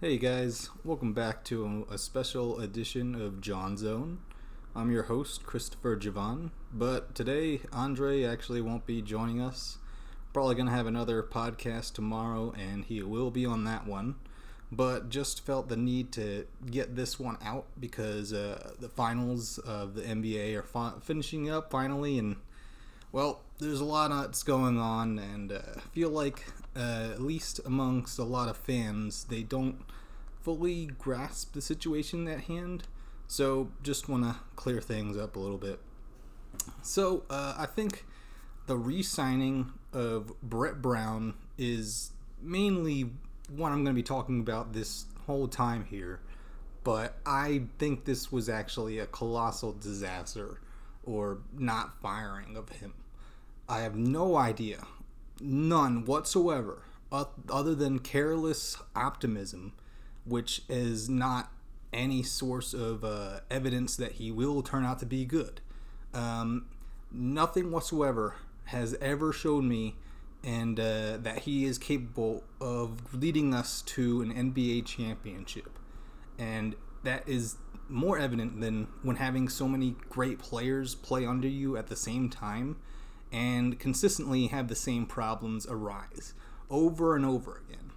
Hey guys, welcome back to a special edition of JawnZone. I'm your host, Christopher Javon, but today Andre actually won't be joining us. Probably going to have another podcast tomorrow, and he will be on that one. But just felt the need to get this one out because the finals of the NBA are finishing up finally, and well, there's a lot that's going on, and I feel like, at least amongst a lot of fans, they don't fully grasp the situation at hand. So, just want to clear things up a little bit. So, I think the re signing of Brett Brown is mainly what I'm going to be talking about this whole time here. But I think this was actually a colossal disaster, or not firing of him. I have no idea, none whatsoever, other than careless optimism, which is not any source of evidence that he will turn out to be good. Nothing whatsoever has ever shown me and that he is capable of leading us to an NBA championship. And that is more evident than when having so many great players play under you at the same time and consistently have the same problems arise over and over again.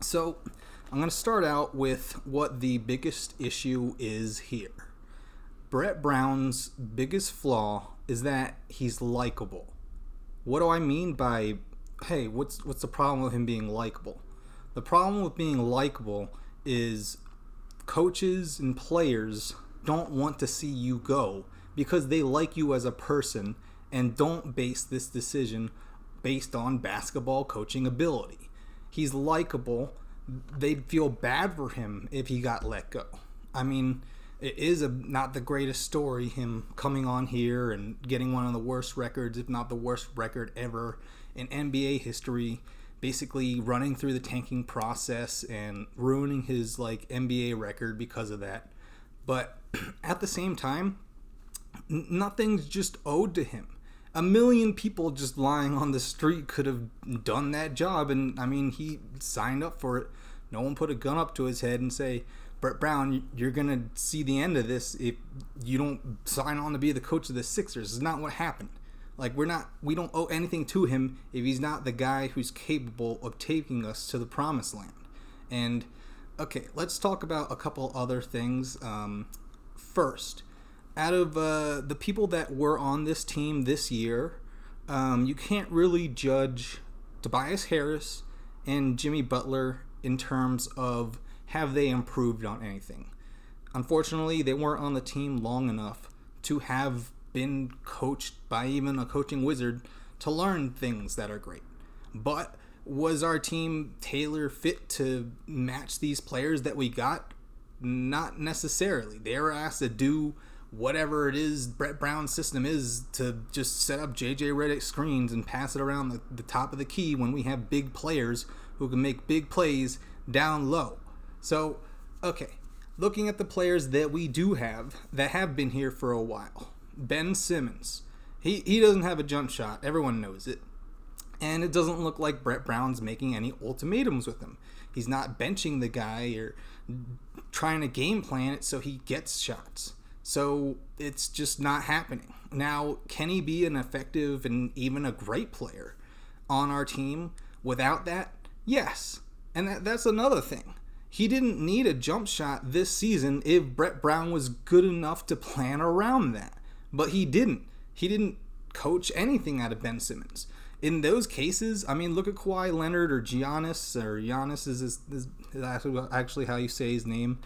So I'm going to start out with what the biggest issue is here. Brett Brown's biggest flaw is that he's likable. What do I mean by, hey, what's the problem with him being likable? The problem with being likable is coaches and players don't want to see you go because they like you as a person and don't base this decision based on basketball coaching ability. He's likable. They'd feel bad for him if he got let go. I mean, it is not the greatest story, him coming on here and getting one of the worst records, if not the worst record ever in NBA history, basically running through the tanking process and ruining his NBA record because of that. But at the same time, nothing's just owed to him. A million people just lying on the street could have done that job, and I mean, he signed up for it. No one put a gun up to his head and say, Brett Brown, you're going to see the end of this if you don't sign on to be the coach of the Sixers. It's not what happened. We don't owe anything to him if he's not the guy who's capable of taking us to the promised land. And, okay, let's talk about a couple other things. First, out of the people that were on this team this year, you can't really judge Tobias Harris and Jimmy Butler in terms of have they improved on anything. Unfortunately, they weren't on the team long enough to have been coached by even a coaching wizard to learn things that are great. But was our team tailor fit to match these players that we got? Not necessarily. They were asked to do whatever it is Brett Brown's system is to just set up JJ Redick screens and pass it around the top of the key when we have big players who can make big plays down low. So, okay, looking at the players that we do have that have been here for a while. Ben Simmons, he doesn't have a jump shot. Everyone knows it. And it doesn't look like Brett Brown's making any ultimatums with him. He's not benching the guy or trying to game plan it so he gets shots. So it's just not happening. Now, can he be an effective and even a great player on our team without that? Yes. And that's another thing. He didn't need a jump shot this season if Brett Brown was good enough to plan around that. But he didn't. He didn't coach anything out of Ben Simmons. In those cases, I mean, look at Kawhi Leonard or Giannis is actually how you say his name.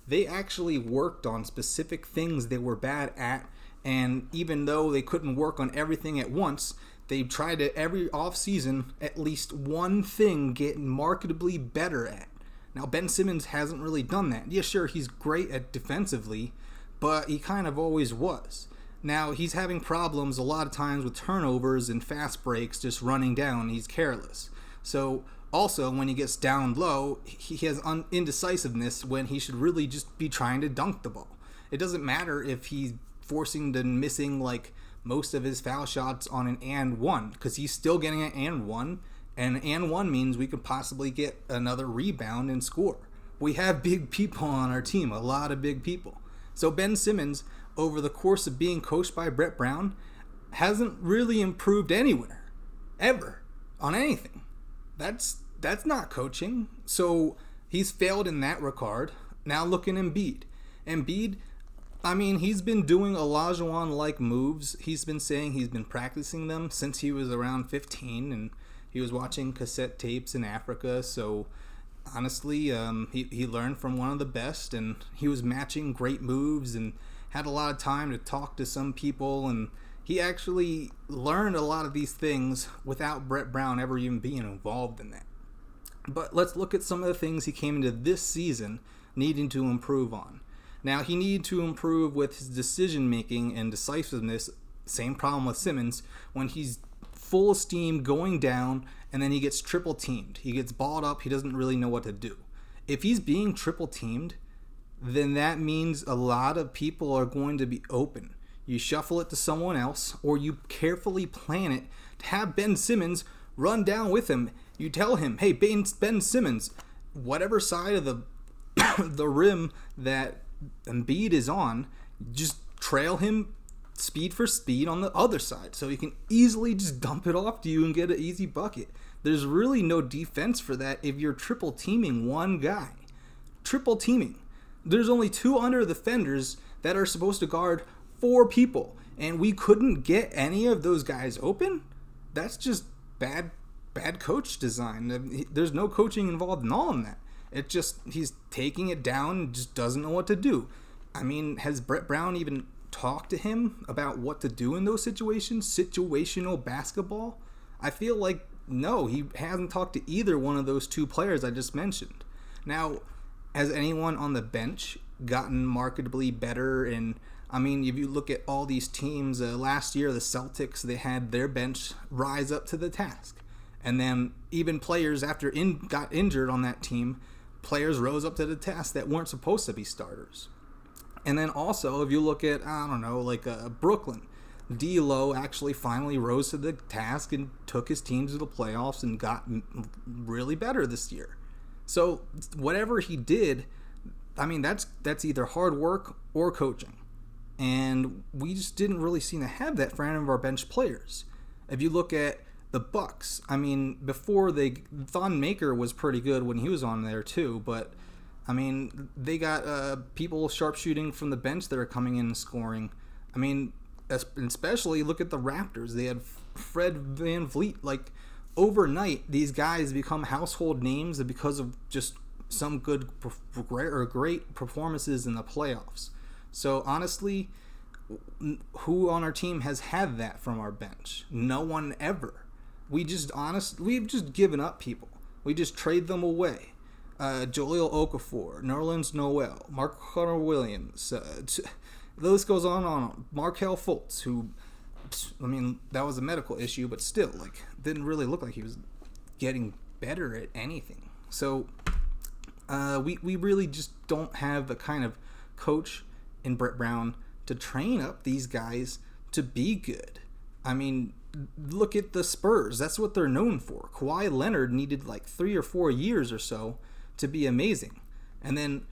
They actually worked on specific things they were bad at, and even though they couldn't work on everything at once, they tried to every offseason at least one thing get marketably better at. Now, Ben Simmons hasn't really done that. Yeah, sure, he's great at defensively, but he kind of always was. Now, he's having problems a lot of times with turnovers and fast breaks, just running down. He's careless. So, also, when he gets down low, he has indecisiveness when he should really just be trying to dunk the ball. It doesn't matter if he's forcing the missing, most of his foul shots on an and one, because he's still getting an and one, and one means we could possibly get another rebound and score. We have big people on our team, a lot of big people. So Ben Simmons, over the course of being coached by Brett Brown, hasn't really improved anywhere, ever, on anything. That's not coaching. So he's failed in that regard. Now look at Embiid. Embiid, I mean, he's been doing Olajuwon-like moves. He's been saying he's been practicing them since he was around 15, and he was watching cassette tapes in Africa. So honestly, he learned from one of the best, and he was matching great moves and had a lot of time to talk to some people, and he actually learned a lot of these things without Brett Brown ever even being involved in that. But let's look at some of the things he came into this season needing to improve on. Now, he needed to improve with his decision making and decisiveness. Same problem with Simmons. When he's full of steam going down and then he gets triple teamed, he gets balled up, he doesn't really know what to do. If he's being triple teamed, then that means a lot of people are going to be open. You shuffle it to someone else, or you carefully plan it to have Ben Simmons run down with him. You tell him, hey, Ben Simmons, whatever side of the rim that Embiid is on, just trail him speed for speed on the other side, so he can easily just dump it off to you and get an easy bucket. There's really no defense for that if you're triple teaming one guy. Triple teaming. There's only 2 under defenders that are supposed to guard 4 people, and we couldn't get any of those guys open? That's just bad coach design. There's no coaching involved in all of that. It just, he's taking it down and just doesn't know what to do. I mean, has Brett Brown even talked to him about what to do in those situations? Situational basketball? I feel like, no, he hasn't talked to either one of those 2 players I just mentioned. Now, has anyone on the bench gotten markedly better? And I mean, if you look at all these teams, last year the Celtics, they had their bench rise up to the task. And then even players after got injured on that team, players rose up to the task that weren't supposed to be starters. And then also, if you look at, I don't know, like Brooklyn, D'Lo actually finally rose to the task and took his team to the playoffs and got really better this year. So whatever he did, I mean, that's either hard work or coaching. And we just didn't really seem to have that for any of our bench players. If you look at the Bucks, I mean, before Thon Maker was pretty good when he was on there too, but I mean, they got people sharpshooting from the bench that are coming in and scoring. I mean, especially look at the Raptors. They had Fred VanVleet. Like, overnight, these guys become household names because of just some good or great performances in the playoffs. So honestly, who on our team has had that from our bench? No one ever. We've just given up people. We just trade them away. Jahlil Okafor, Nerlens Noel, Mark Hunter Williams, the list goes on. Markelle Fultz, who, I mean, that was a medical issue, but still, like, didn't really look like he was getting better at anything. So we really just don't have the kind of coach in Brett Brown to train up these guys to be good. I mean, look at the Spurs. That's what they're known for. Kawhi Leonard needed like 3 or 4 years or so to be amazing. And then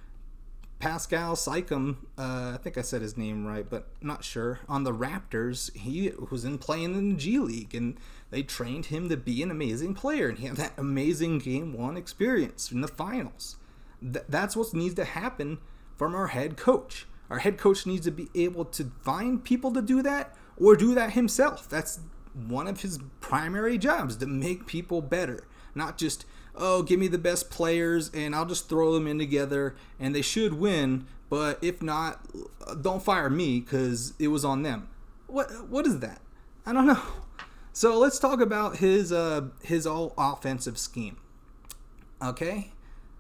Pascal Siakam, I think I said his name right, but not sure, on the Raptors, he was playing in the G League, and they trained him to be an amazing player, and he had that amazing Game 1 experience in the finals. That's what needs to happen from our head coach. Our head coach needs to be able to find people to do that or do that himself. That's one of his primary jobs, to make people better. Not just, oh, give me the best players and I'll just throw them in together and they should win, but if not, don't fire me because it was on them. What is that? I don't know. So let's talk about his all offensive scheme. Okay?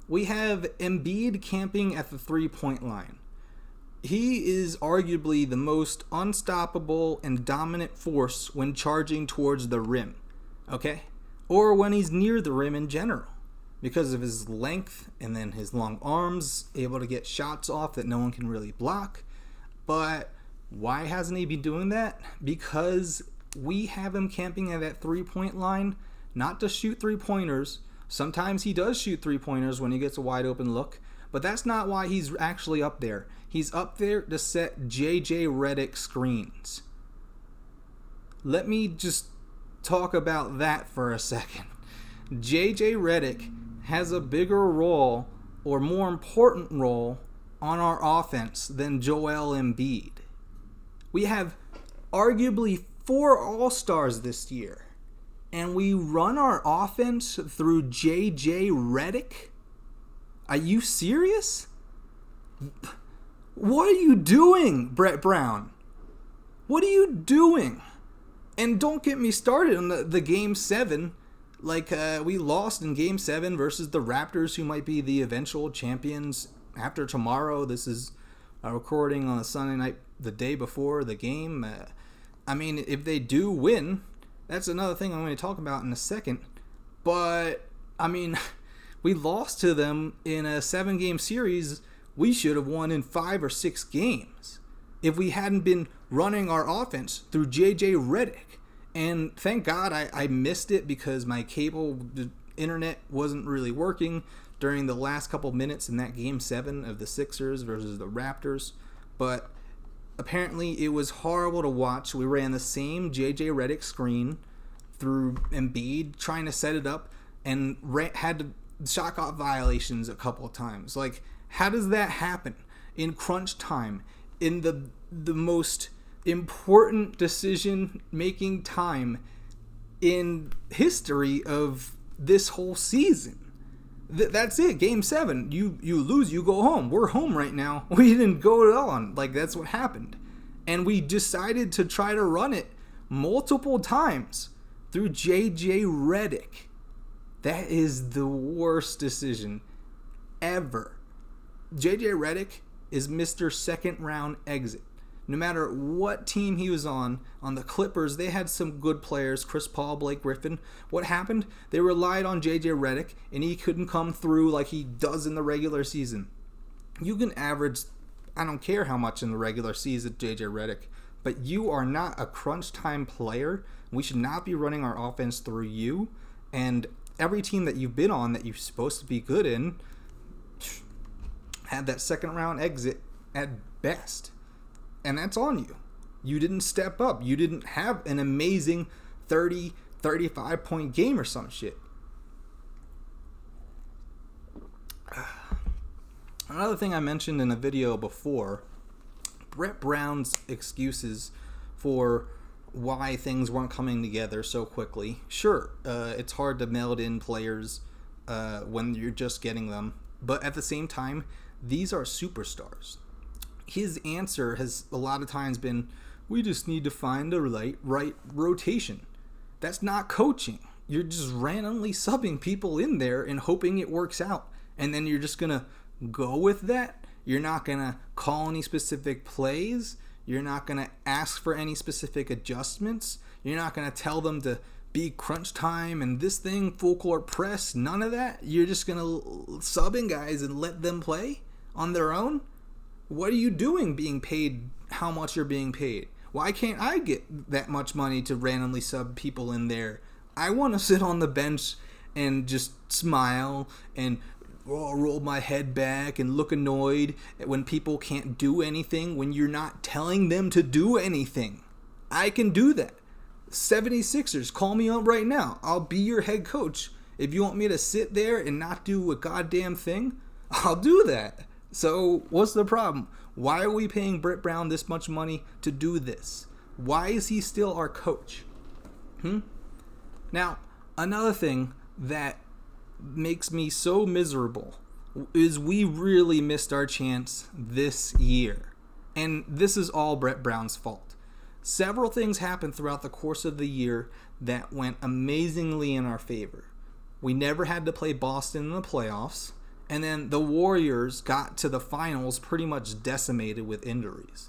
We have Embiid camping at the 3-point line. He is arguably the most unstoppable and dominant force when charging towards the rim, okay? Or when he's near the rim in general, because of his length and then his long arms, able to get shots off that no one can really block. But why hasn't he been doing that? Because we have him camping at that 3-point line, not to shoot 3-pointers. Sometimes he does shoot 3-pointers when he gets a wide open look, But that's not why he's actually up there. He's up there to set JJ Redick screens. Let me just talk about that for a second. JJ Redick has a bigger role, or more important role, on our offense than Joel Embiid. We have arguably 4 All-Stars this year, and we run our offense through JJ Redick? Are you serious? What are you doing, Brett Brown? What are you doing? And don't get me started on the Game 7. We lost in Game 7 versus the Raptors, who might be the eventual champions after tomorrow. This is a recording on a Sunday night, the day before the game. If they do win, that's another thing I'm going to talk about in a second. But, we lost to them in a 7-game series. We should have won in 5 or 6 games if we hadn't been running our offense through JJ Redick. And thank God I missed it because my cable internet wasn't really working during the last couple minutes in that Game 7 of the Sixers versus the Raptors. But apparently it was horrible to watch. We ran the same JJ Redick screen through Embiid, trying to set it up, and had shot clock violations a couple of times. How does that happen in crunch time, in the most important decision-making time in history of this whole season? That's it. Game 7. You lose, you go home. We're home right now. We didn't go on. That's what happened. And we decided to try to run it multiple times through JJ Redick. That is the worst decision ever. JJ Redick is Mr. Second Round Exit. No matter what team he was on the Clippers, they had some good players, Chris Paul, Blake Griffin. What happened? They relied on JJ Redick, and he couldn't come through like he does in the regular season. You can average, I don't care how much in the regular season, JJ Redick, but you are not a crunch time player. We should not be running our offense through you. And every team that you've been on that you're supposed to be good in had that second round exit at best. And that's on you. You didn't step up. You didn't have an amazing 30, 35 point game or some shit. Another thing I mentioned in a video before, Brett Brown's excuses for why things weren't coming together so quickly. Sure, it's hard to meld in players when you're just getting them. But at the same time, these are superstars. His answer has a lot of times been, we just need to find the right rotation. That's not coaching. You're just randomly subbing people in there and hoping it works out. And then you're just going to go with that. You're not going to call any specific plays. You're not going to ask for any specific adjustments. You're not going to tell them to be crunch time and this thing, full court press. None of that. You're just going to sub in guys and let them play on their own. What are you doing being paid how much you're being paid? Why can't I get that much money to randomly sub people in there? I want to sit on the bench and just smile and roll my head back and look annoyed when people can't do anything, when you're not telling them to do anything. I can do that. 76ers, call me up right now. I'll be your head coach. If you want me to sit there and not do a goddamn thing, I'll do that. So what's the problem? Why are we paying Brett Brown this much money to do this? Why is he still our coach? Now, another thing that makes me so miserable is we really missed our chance this year. And this is all Brett Brown's fault. Several things happened throughout the course of the year that went amazingly in our favor. We never had to play Boston in the playoffs. And then the Warriors got to the finals pretty much decimated with injuries.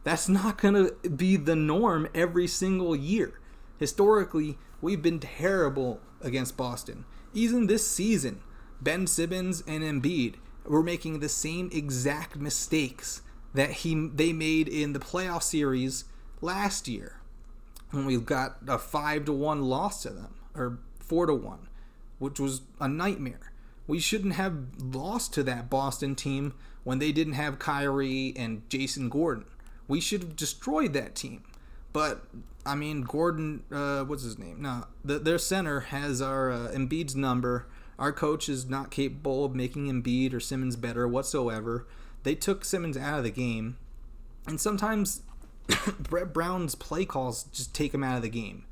That's not going to be the norm every single year. Historically, we've been terrible against Boston. Even this season, Ben Simmons and Embiid were making the same exact mistakes that they made in the playoff series last year when we got a 5-1 loss to them, or 4-1, which was a nightmare. We shouldn't have lost to that Boston team when they didn't have Kyrie and Jason Gordon. We should have destroyed that team. But, I mean, Gordon, what's his name? No, their center has our Embiid's number. Our coach is not capable of making Embiid or Simmons better whatsoever. They took Simmons out of the game. And sometimes Brett Brown's play calls just take him out of the game.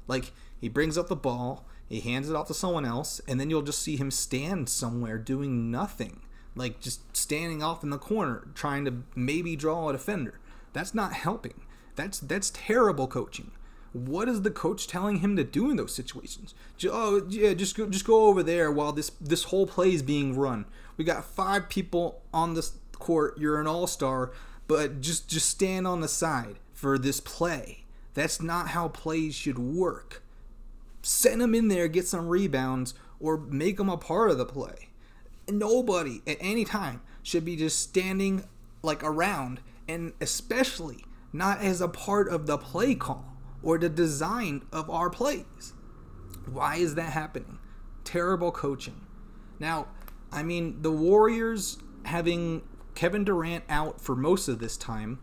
Like, he brings up the ball, he hands it off to someone else, and then you'll just see him stand somewhere doing nothing. Like, just standing off in the corner, trying to maybe draw a defender. That's not helping. That's terrible coaching. What is the coach telling him to do in those situations? Just go over there while this whole play is being run. We got 5 people on this court. You're an all-star, but just stand on the side for this play. That's not how plays should work. Send them in there, get some rebounds, or make them a part of the play. Nobody at any time should be just standing like around, and especially not as a part of the play call or the design of our plays. Why is that happening? Terrible coaching. Now, I mean, the Warriors having Kevin Durant out for most of this time,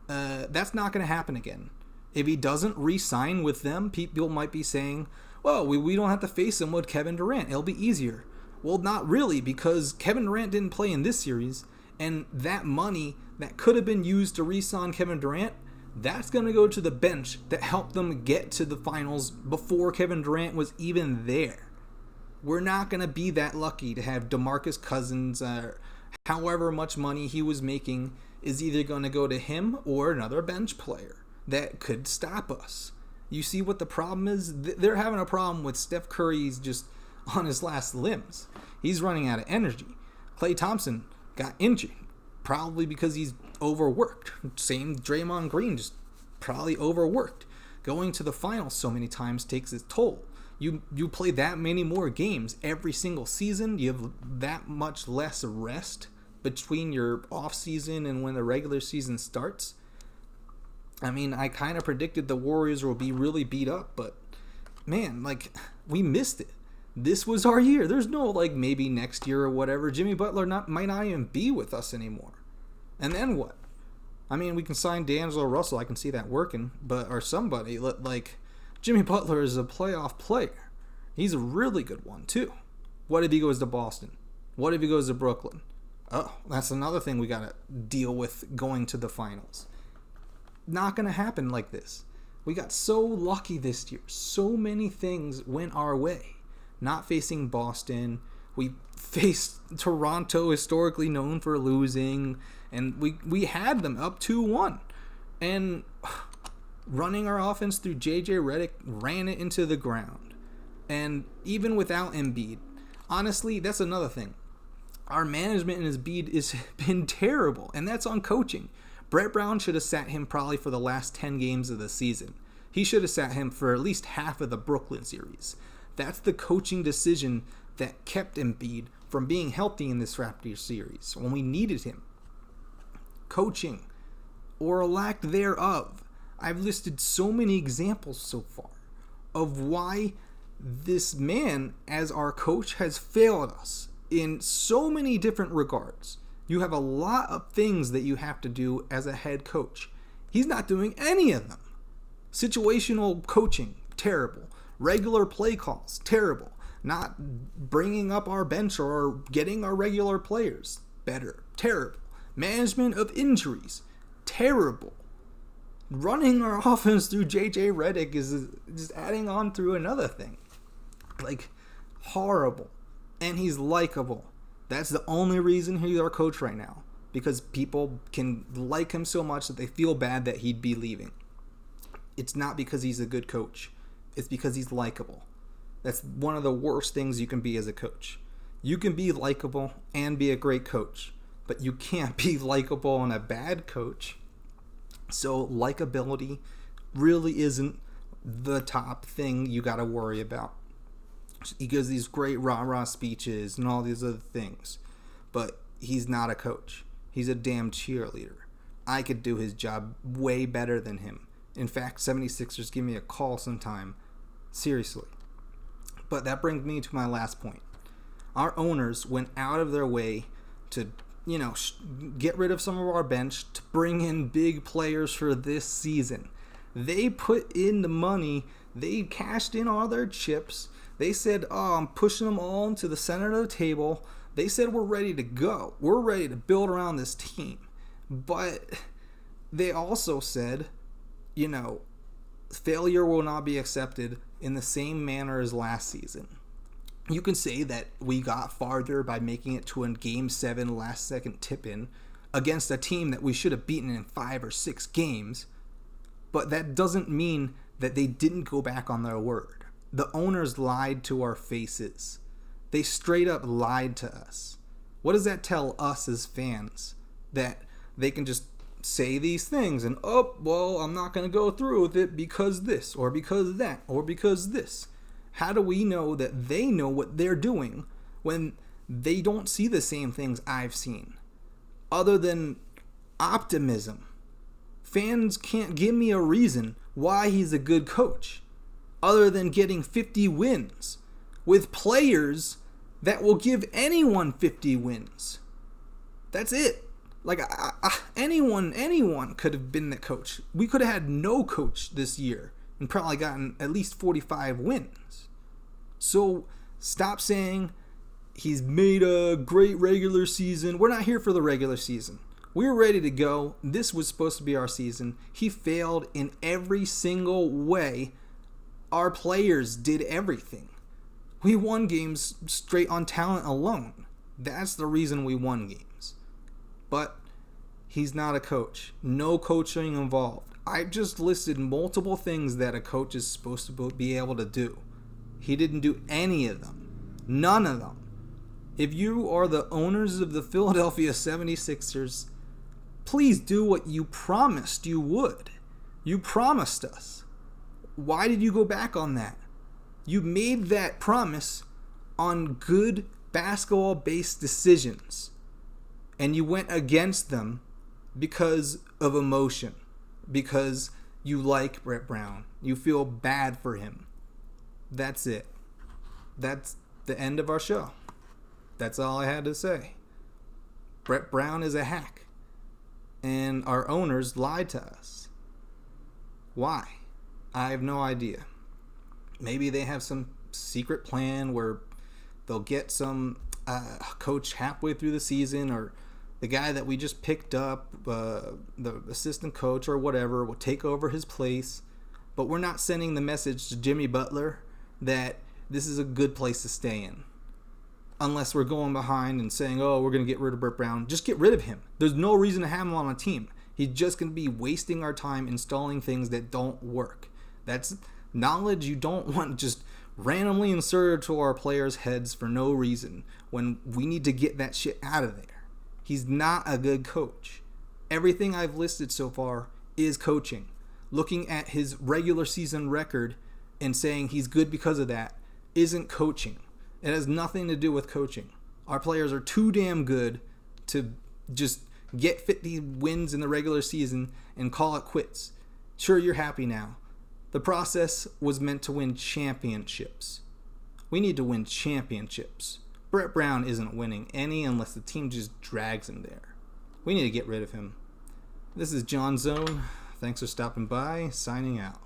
that's not going to happen again. If he doesn't re-sign with them, people might be saying, well, we don't have to face him with Kevin Durant. It'll be easier. Well, not really, because Kevin Durant didn't play in this series, and that money that could have been used to re-sign Kevin Durant, that's going to go to the bench that helped them get to the finals before Kevin Durant was even there. We're not going to be that lucky to have DeMarcus Cousins, however much money he was making, is either going to go to him or another bench player that could stop us. You see what the problem is? They're having a problem with Steph Curry's just on his last limbs. He's running out of energy. Klay Thompson got injured, probably because he's overworked. Same Draymond Green, just probably overworked. Going to the finals so many times takes its toll. You play that many more games every single season. You have that much less rest between your off season and when the regular season starts. I mean, I kind of predicted the Warriors will be really beat up, but man, like, we missed it. This was our year. There's no, like, maybe next year or whatever. Jimmy Butler might not even be with us anymore. And then what? I mean, we can sign D'Angelo Russell. I can see that working. Or somebody. Like, Jimmy Butler is a playoff player. He's a really good one, too. What if he goes to Boston? What if he goes to Brooklyn? Oh, that's another thing we got to deal with going to the finals. Not going to happen like this. We got so lucky this year. So many things went our way. Not facing Boston. We faced Toronto, historically known for losing. And we had them up 2-1. And running our offense through JJ Redick ran it into the ground. And even without Embiid, honestly, that's another thing. Our management in Embiid has been terrible. And that's on coaching. Brett Brown should have sat him probably for the last 10 games of the season. He should have sat him for at least half of the Brooklyn series. That's the coaching decision that kept Embiid from being healthy in this Raptors series when we needed him. Coaching, or a lack thereof. I've listed so many examples so far of why this man, as our coach, has failed us in so many different regards. You have a lot of things that you have to do as a head coach. He's not doing any of them. Situational coaching, terrible. Regular play calls, terrible. Not bringing up our bench or getting our regular players better, terrible. Management of injuries, terrible. Running our offense through JJ Redick is just adding on through another thing. Like, horrible. And he's likable. That's the only reason he's our coach right now. Because people can like him so much that they feel bad that he'd be leaving. It's not because he's a good coach. It's because he's likable. That's one of the worst things you can be as a coach. You can be likable and be a great coach. But you can't be likable and a bad coach. So likability really isn't the top thing you got to worry about. He gives these great rah-rah speeches and all these other things. But he's not a coach. He's a damn cheerleader. I could do his job way better than him. In fact, 76ers give me a call sometime. Seriously. But that brings me to my last point. our owners went out of their way to, get rid of some of our bench to bring in big players for this season. They put in the money. They cashed in all their chips. They said, I'm pushing them all into the center of the table. They said, we're ready to go. We're ready to build around this team. But they also said, failure will not be accepted in the same manner as last season. You can say that we got farther by making it to a Game 7 last-second tip-in against a team that we should have beaten in 5 or 6 games, but that doesn't mean that they didn't go back on their word. The owners lied to our faces. They straight up lied to us. What does that tell us as fans? That they can just say these things and, I'm not going to go through with it because this, or because that, or because this. How do we know that they know what they're doing when they don't see the same things I've seen? Other than optimism. Fans can't give me a reason why he's a good coach, other than getting 50 wins with players that will give anyone 50 wins. That's it. Like, anyone could have been the coach. We could have had no coach this year and probably gotten at least 45 wins. So stop saying he's made a great regular season. We're not here for the regular season. We're ready to go. This was supposed to be our season. He failed in every single way. Our players did everything. We won games straight on talent alone. That's the reason we won games. But he's not a coach. No coaching involved. I've just listed multiple things that a coach is supposed to be able to do. He didn't do any of them. None of them. If you are the owners of the Philadelphia 76ers, please do what you promised you would. You promised us. Why did you go back on that? You made that promise on good basketball-based decisions, and you went against them because of emotion, because you like Brett Brown. You feel bad for him. That's it. That's the end of our show. That's all I had to say. Brett Brown is a hack, and our owners lied to us. Why? I have no idea. Maybe they have some secret plan where they'll get some coach halfway through the season, or the guy that we just picked up, the assistant coach or whatever, will take over his place. But we're not sending the message to Jimmy Butler that this is a good place to stay in. Unless we're going behind and saying, we're going to get rid of Brett Brown. Just get rid of him. There's no reason to have him on a team. He's just going to be wasting our time installing things that don't work. That's knowledge you don't want just randomly inserted to our players' heads for no reason when we need to get that shit out of there. He's not a good coach. Everything I've listed so far is coaching. Looking at his regular season record and saying he's good because of that isn't coaching. It has nothing to do with coaching. Our players are too damn good to just get 50 wins in the regular season and call it quits. Sure, you're happy now. The process was meant to win championships. We need to win championships. Brett Brown isn't winning any unless the team just drags him there. We need to get rid of him. This is JawnZone. Thanks for stopping by. Signing out.